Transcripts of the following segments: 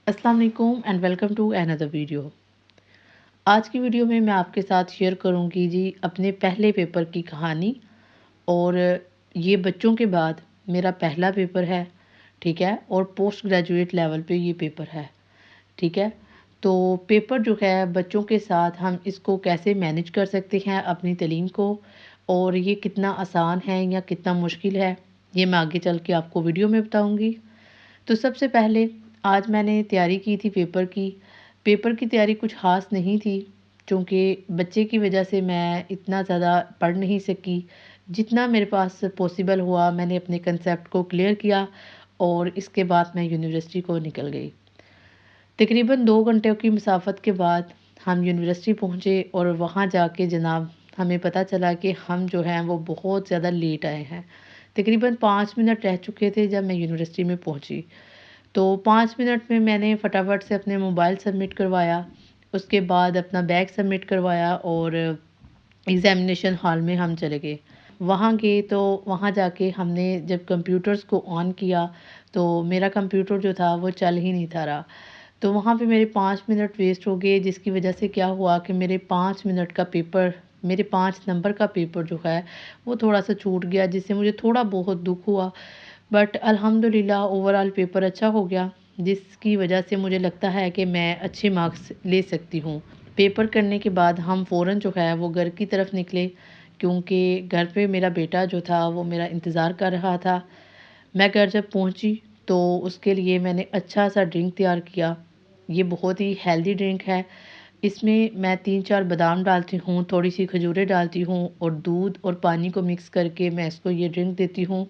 अस्सलाम वालेकुम and welcome to another video. आज की वीडियो में मैं आपके साथ शेयर करूंगी जी अपने पहले पेपर की कहानी। और ये बच्चों के बाद मेरा पहला पेपर है, ठीक है। और पोस्ट ग्रेजुएट लेवल पे ये पेपर है, ठीक है। तो पेपर जो है बच्चों के साथ हम इसको कैसे मैनेज कर सकते हैं अपनी तालीम को, और ये कितना आसान है या कितना मुश्किल है, ये मैं आगे चल के आपको वीडियो में बताऊंगी। तो सबसे पहले आज मैंने तैयारी की थी पेपर की। पेपर की तैयारी कुछ ख़ास नहीं थी, क्योंकि बच्चे की वजह से मैं इतना ज़्यादा पढ़ नहीं सकी। जितना मेरे पास पॉसिबल हुआ मैंने अपने कंसेप्ट को क्लियर किया, और इसके बाद मैं यूनिवर्सिटी को निकल गई। तकरीबन 2 घंटे की मुसाफत के बाद हम यूनिवर्सिटी पहुँचे, और वहाँ जाके जनाब हमें पता चला कि हम जो हैं वो बहुत ज़्यादा लेट आए हैं। तकरीबन 5 मिनट रह चुके थे जब मैं यूनिवर्सिटी में पहुँची। तो 5 मिनट में मैंने फटाफट से अपने मोबाइल सबमिट करवाया, उसके बाद अपना बैग सबमिट करवाया, और एग्ज़ामिनेशन हॉल में हम चले गए। वहाँ गए तो वहाँ जाके हमने जब कंप्यूटर्स को ऑन किया, तो मेरा कंप्यूटर जो था वो चल ही नहीं था रहा। तो वहाँ पे मेरे 5 मिनट वेस्ट हो गए, जिसकी वजह से क्या हुआ कि मेरे 5 मिनट का पेपर, मेरे 5 नंबर का पेपर जो है वो थोड़ा-सा छूट गया, जिससे मुझे थोड़ा बहुत दुःख हुआ। बट अल्हम्दुलिल्लाह ओवरऑल पेपर अच्छा हो गया, जिसकी वजह से मुझे लगता है कि मैं अच्छे मार्क्स ले सकती हूँ। पेपर करने के बाद हम फ़ौरन जो है वो घर की तरफ निकले, क्योंकि घर पे मेरा बेटा जो था वो मेरा इंतज़ार कर रहा था। मैं घर जब पहुँची तो उसके लिए मैंने अच्छा सा ड्रिंक तैयार किया। ये बहुत ही हेल्दी ड्रिंक है। इसमें मैं 3-4 बादाम डालती हूँ, थोड़ी-सी खजूरें डालती हूँ, और दूध और पानी को मिक्स करके मैं इसको ये ड्रिंक देती हूँ।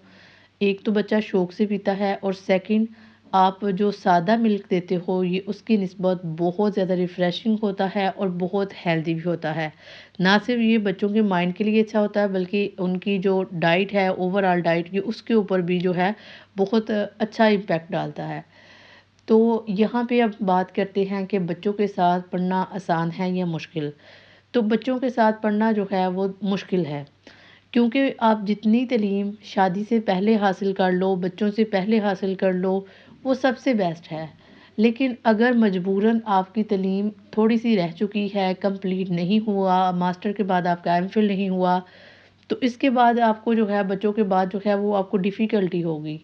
एक तो बच्चा शौक से पीता है, और सेकंड आप जो सादा मिल्क देते हो ये उसकी निस्बत बहुत ज़्यादा रिफ़्रेशिंग होता है और बहुत हेल्दी भी होता है। ना सिर्फ ये बच्चों के माइंड के लिए अच्छा होता है, बल्कि उनकी जो डाइट है, ओवरऑल डाइट की, उसके ऊपर भी जो है बहुत अच्छा इम्पैक्ट डालता है। तो यहाँ पे अब बात करते हैं कि बच्चों के साथ पढ़ना आसान है या मुश्किल। तो बच्चों के साथ पढ़ना जो है वो मुश्किल है, क्योंकि आप जितनी तालीम शादी से पहले हासिल कर लो, बच्चों से पहले हासिल कर लो, वो सबसे बेस्ट है। लेकिन अगर मजबूरन आपकी तालीम थोड़ी-सी रह चुकी है, कंप्लीट नहीं हुआ, मास्टर के बाद आपका एमफिल नहीं हुआ, तो इसके बाद आपको जो है बच्चों के बाद जो है वो आपको डिफ़िकल्टी होगी।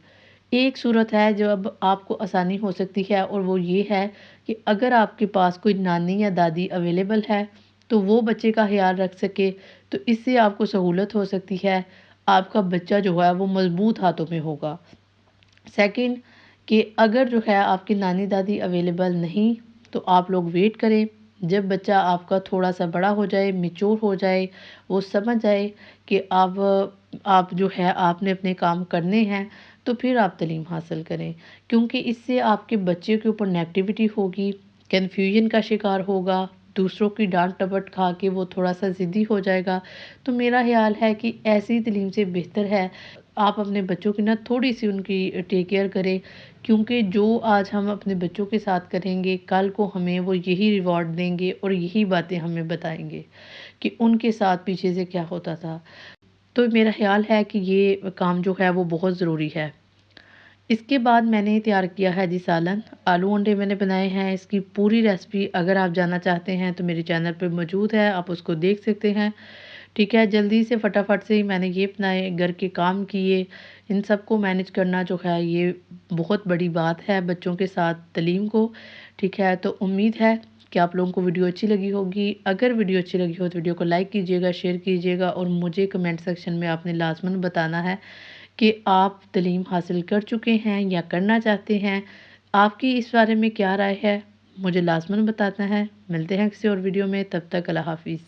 एक सूरत है जब आपको आसानी हो सकती है, और वो ये है कि अगर आपके पास कोई नानी या दादी अवेलेबल है, तो वो बच्चे का ख़्याल रख सके, तो इससे आपको सहूलत हो सकती है। आपका बच्चा जो है वो मज़बूत हाथों में होगा। सेकंड, कि अगर जो है आपकी नानी दादी अवेलेबल नहीं, तो आप लोग वेट करें। जब बच्चा आपका थोड़ा-सा बड़ा हो जाए, मैच्योर हो जाए, वो समझ जाए कि अब आप जो है आपने अपने काम करने हैं, तो फिर आप तालीम हासिल करें। क्योंकि इससे आपके बच्चे के ऊपर नेगेटिविटी होगी, कन्फ्यूजन का शिकार होगा, दूसरों की डाँट टपट खा के वो थोड़ा-सा ज़िद्दी हो जाएगा। तो मेरा ख़्याल है कि ऐसी तालीम से बेहतर है आप अपने बच्चों की ना थोड़ी-सी उनकी टेक केयर करें, क्योंकि जो आज हम अपने बच्चों के साथ करेंगे, कल को हमें वो यही रिवॉर्ड देंगे और यही बातें हमें बताएँगे कि उनके साथ पीछे से क्या होता था। तो मेरा ख़्याल है कि ये काम जो है वो बहुत ज़रूरी है। इसके बाद मैंने तैयार किया है जी सालन, आलू अंडे मैंने बनाए हैं। इसकी पूरी रेसिपी अगर आप जानना चाहते हैं तो मेरे चैनल पे मौजूद है, आप उसको देख सकते हैं। ठीक है, जल्दी से फटाफट से ही मैंने ये बनाए, घर के काम किए। इन सबको मैनेज करना जो है ये बहुत बड़ी बात है बच्चों के साथ तालीम को। ठीक है, तो उम्मीद है कि आप लोगों को वीडियो अच्छी लगी होगी। अगर वीडियो अच्छी लगी हो तो वीडियो को लाइक कीजिएगा, शेयर कीजिएगा, और मुझे कमेंट सेक्शन में आपने लाज़मन बताना है कि आप तालीम हासिल कर चुके हैं या करना चाहते हैं। आपकी इस बारे में क्या राय है? मुझे लाज़मन बताना है। मिलते हैं किसी और वीडियो में, तब तक अल्लाह हाफ़िज़।